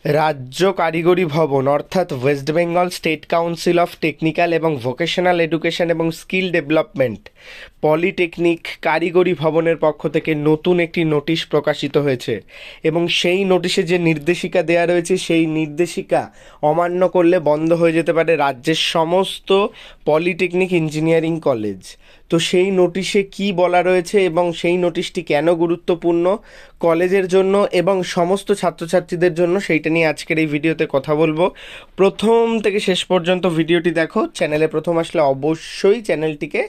রাজ্য কারিগরি ভবন অর্থাৎ West Bengal state council of technical এবং ভোকেশনাল এডুকেশন এবং স্কিল ডেভেলপমেন্ট পলিটেকনিক কারিগরি ভবনের পক্ষ থেকে নতুন একটি নোটিশ প্রকাশিত হয়েছে এবং সেই নোটিশে যে নির্দেশিকা দেওয়া রয়েছে সেই নির্দেশিকা অমান্য করলে বন্ধ হয়ে যেতে পারে রাজ্যের সমস্ত পলিটেকনিক ইঞ্জিনিয়ারিং কলেজ। তো সেই নোটিশে কি বলা রয়েছে এবং সেই নোটিশটি কেন গুরুত্বপূর্ণ কলেজের জন্য এবং সমস্ত ছাত্রছাত্রীদের জন্য, সেইটা নিয়ে আজকের এই ভিডিওতে কথা বলবো। প্রথম থেকে শেষ পর্যন্ত ভিডিওটি দেখো। চ্যানেলে প্রথম আসলে অবশ্যই চ্যানেলটিকে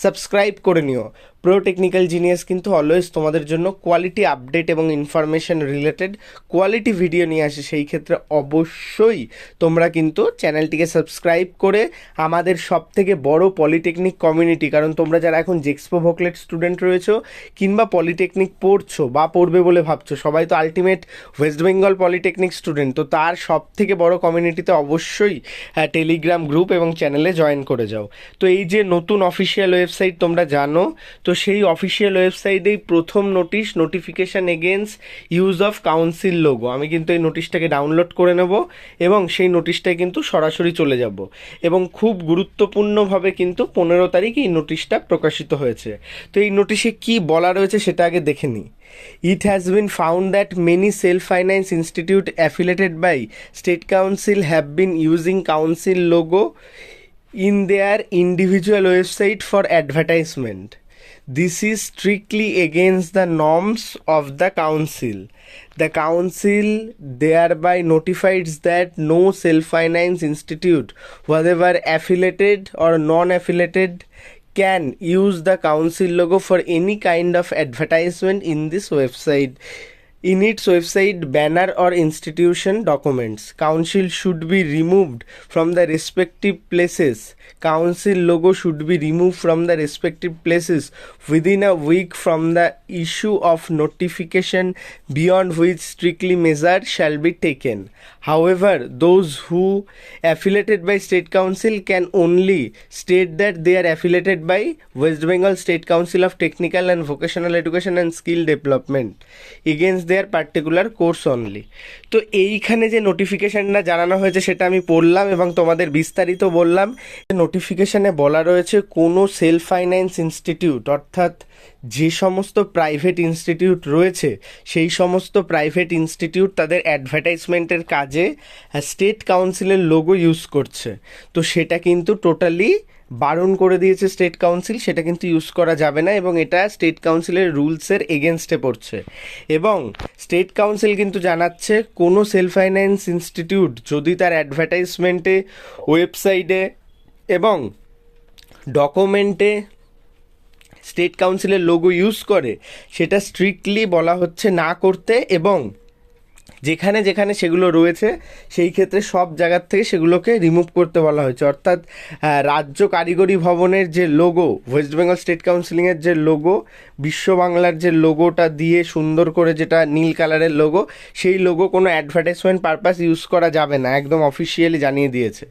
সাবস্ক্রাইব করে নিও। প্রো টেকনিক্যাল জিনিয়াস কিন্তু অলওয়েজ তোমাদের জন্য কোয়ালিটি আপডেট এবং ইনফরমেশন রিলেটেড কোয়ালিটি ভিডিও নিয়ে আসে। সেই ক্ষেত্রে অবশ্যই তোমরা কিন্তু চ্যানেলটিকে সাবস্ক্রাইব করে আমাদের সব থেকে বড় পলিটেকনিক কমিউনিটি, কারণ তোমরা যারা এখন জেক্সপো ভোকলেট স্টুডেন্ট রয়েছো কিংবা পলিটেকনিক পড়ছো বা পড়বে বলে ভাবছো, সবাই তো ultimate West Bengal polytechnic student. তো তার সব থেকে বড় কমিউনিটিতে অবশ্যই টেলিগ্রাম গ্রুপ এবং চ্যানেলে জয়েন করে যাও। তো এই যে নতুন অফিসিয়াল ওয়েবসাইট তোমরা জানো, তো সেই অফিসিয়াল ওয়েবসাইটেই প্রথম notification against use of council logo. আমি কিন্তু এই নোটিশটাকে ডাউনলোড করে নেব এবং সেই নোটিশটায় কিন্তু সরাসরি চলে যাব এবং খুব গুরুত্বপূর্ণভাবে কিন্তু 15 তারিখ এই নোটিশটা প্রকাশিত হয়েছে। তো এই নোটিশে কি বলা রয়েছে সেটা আগে দেখে নিই। It has been found that many self-finance institute affiliated by State Council have been using council logo in their individual website for advertisement. This is strictly against the norms of the council. The council thereby notifies that no self-finance institute, whether affiliated or non-affiliated, can use the council logo for any kind of advertisement in this website. In its website, banner or institution documents. Council should be removed from the respective places. Council logo should be removed from the respective places within a week from the issue of notification, beyond which strictly measures shall be taken. However, those who affiliated by State Council can only state that they are affiliated by West Bengal State Council of Technical and Vocational Education and Skill Development against their particular course only. তো এইখানে যে নোটিফিকেশানটা জানানো হয়েছে সেটা আমি পড়লাম এবং তোমাদের বিস্তারিত বললাম। নোটিফিকেশানে বলা রয়েছে কোনো সেলফ ফাইন্যান্স ইনস্টিটিউট অর্থাৎ যে সমস্ত প্রাইভেট ইনস্টিটিউট রয়েছে সেই সমস্ত প্রাইভেট ইনস্টিটিউট তাদের অ্যাডভার্টাইজমেন্টের কাজে স্টেট কাউন্সিলের লোগো ইউজ করছে। তো সেটা কিন্তু টোটালি বারণ করে দিয়েছে স্টেট কাউন্সিল, সেটা কিন্তু ইউজ করা যাবে না এবং এটা স্টেট কাউন্সিলের রুলসের এগেনস্টে পড়ছে। এবং স্টেট কাউন্সিল কিন্তু জানাচ্ছে কোনো সেলফ ফাইন্যান্স ইনস্টিটিউট যদি তার অ্যাডভার্টাইজমেন্টে, ওয়েবসাইটে এবং ডকুমেন্টে স্টেট কাউন্সিলের লোগো ইউজ করে সেটা স্ট্রিক্টলি বলা হচ্ছে না করতে, এবং যেখানে যেখানে সেগুলো রয়েছে সেই ক্ষেত্রে সব জায়গার থেকে সেগুলোকে রিমুভ করতে বলা হয়েছে। অর্থাৎ রাজ্য কারিগরি ভবনের যে লোগো, ওয়েস্ট বেঙ্গল স্টেট কাউন্সিলিংয়ের যে লোগো, বিশ্ব বাংলার যে লোগোটা দিয়ে সুন্দর করে যেটা নীল কালারের লোগো, সেই লোগো কোনো অ্যাডভার্টাইজমেন্ট পারপাস ইউজ করা যাবে না, একদম অফিসিয়ালি জানিয়ে দিয়েছে।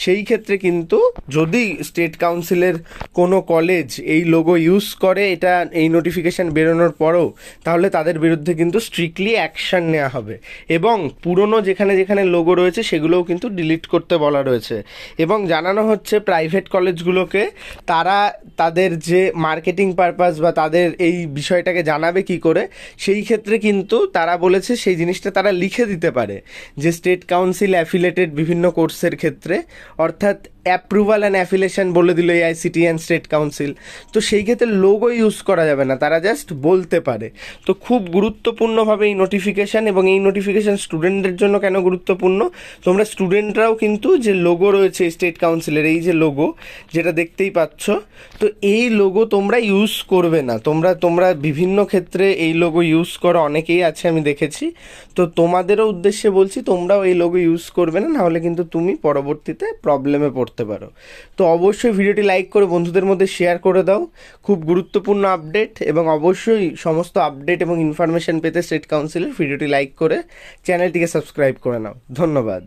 সেই ক্ষেত্রে কিন্তু যদি স্টেট কাউন্সিলের কোনো কলেজ এই লোগো ইউজ করে এটা এই নোটিফিকেশান বেরোনোর পরও, তাহলে তাদের বিরুদ্ধে কিন্তু স্ট্রিক্টলি অ্যাকশান নেওয়া হবে এবং পুরনো যেখানে যেখানে লোগো রয়েছে সেগুলোও কিন্তু ডিলিট করতে বলা রয়েছে। এবং জানানো হচ্ছে প্রাইভেট কলেজগুলোকে তারা তাদের যে মার্কেটিং পারপাস বা তাদের এই বিষয়টাকে জানাবে কি করে, সেই ক্ষেত্রে কিন্তু তারা বলেছে সেই জিনিসটা তারা লিখে দিতে পারে যে স্টেট কাউন্সিল অ্যাফিলেটেড বিভিন্ন কোর্সের ক্ষেত্রে, অর্থাৎ অ্যাপ্রুভাল অ্যান্ড অ্যাফিলেশন বলে দিল AICTE অ্যান্ড স্টেট কাউন্সিল। তো সেই ক্ষেত্রে লোগো ইউজ করা যাবে না, তারা জাস্ট বলতে পারে। তো খুব গুরুত্বপূর্ণভাবে এই নোটিফিকেশান, এবং এই নোটিফিকেশান স্টুডেন্টদের জন্য কেন গুরুত্বপূর্ণ, তোমরা স্টুডেন্টরাও কিন্তু যে লোগো রয়েছে স্টেট কাউন্সিলের, এই যে লোগো যেটা দেখতেই পাচ্ছ, তো এই লোগো তোমরা ইউজ করবে না। তোমরা বিভিন্ন ক্ষেত্রে এই লোগো ইউজ করো, অনেকেই আছে আমি দেখেছি। তো তোমাদেরও উদ্দেশ্যে বলছি তোমরাও এই লোগো ইউজ করবে না, নাহলে কিন্তু তুমি পরবর্তীতে প্রবলেমে পড়তে পারো। তো অবশ্যই ভিডিওটি লাইক করে বন্ধুদের মধ্যে শেয়ার করে দাও। খুব গুরুত্বপূর্ণ আপডেট, এবং অবশ্যই সমস্ত আপডেট এবং ইনফরমেশন পেতে স্টেট কাউন্সিলের ভিডিওটি লাইক করে চ্যানেলটিকে সাবস্ক্রাইব করে নাও। ধন্যবাদ।